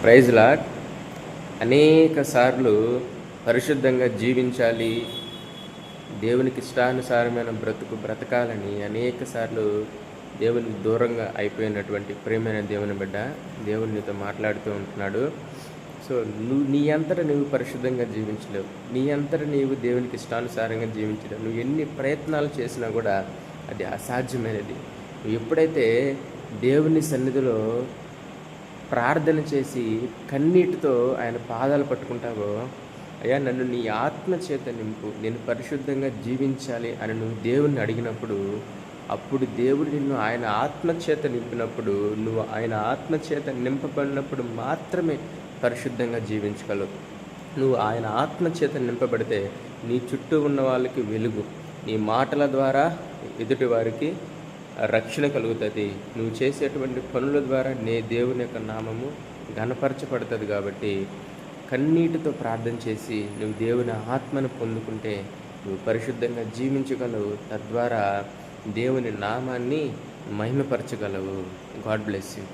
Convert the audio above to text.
Praise lord. అనేక సార్లు పరిశుద్ధంగా జీవించాలి, దేవునికి ఇష్టానుసారమైన బ్రతకాలని అనేక సార్లు దేవునికి దూరంగా అయిపోయినటువంటి ప్రియమైన దేవుని బిడ్డ, దేవుడు నీతో మాట్లాడుతూ ఉంటున్నాడు. సో నీ అంతటా నువ్వు పరిశుద్ధంగా జీవించలేవు, నీ అంతటా నీవు దేవునికి ఇష్టానుసారంగా జీవించలేవు. నువ్వు ఎన్ని ప్రయత్నాలు చేసినా కూడా అది అసాధ్యమైనది. నువ్వు ఎప్పుడైతే దేవుని సన్నిధిలో ప్రార్థన చేసి కన్నీటితో ఆయన పాదాలు పట్టుకుంటావో, అయ్యా నన్ను నీ ఆత్మ చేత నింపు, నేను పరిశుద్ధంగా జీవించాలి అని నువ్వు దేవుణ్ణి అడిగినప్పుడు, అప్పుడు దేవుడు నిన్ను ఆయన ఆత్మచేత నింపినప్పుడు, నువ్వు ఆయన ఆత్మచేత నింపబడినప్పుడు మాత్రమే పరిశుద్ధంగా జీవించగలవు. నువ్వు ఆయన ఆత్మచేత నింపబడితే నీ చుట్టూ ఉన్న వాళ్ళకి వెలుగు, నీ మాటల ద్వారా ఎదుటి వారికి రక్షణ కలుగుతుంది. నువ్వు చేసేటువంటి పనుల ద్వారా దేవుని యొక్క నామము ఘనపరచబడుతుంది. కాబట్టి కన్నీటితో ప్రార్థన చేసి నువ్వు దేవుని ఆత్మను పొందుకుంటే నువ్వు పరిశుద్ధంగా జీవించగలవు, తద్వారా దేవుని నామాన్ని మహిమపరచగలవు. God bless you.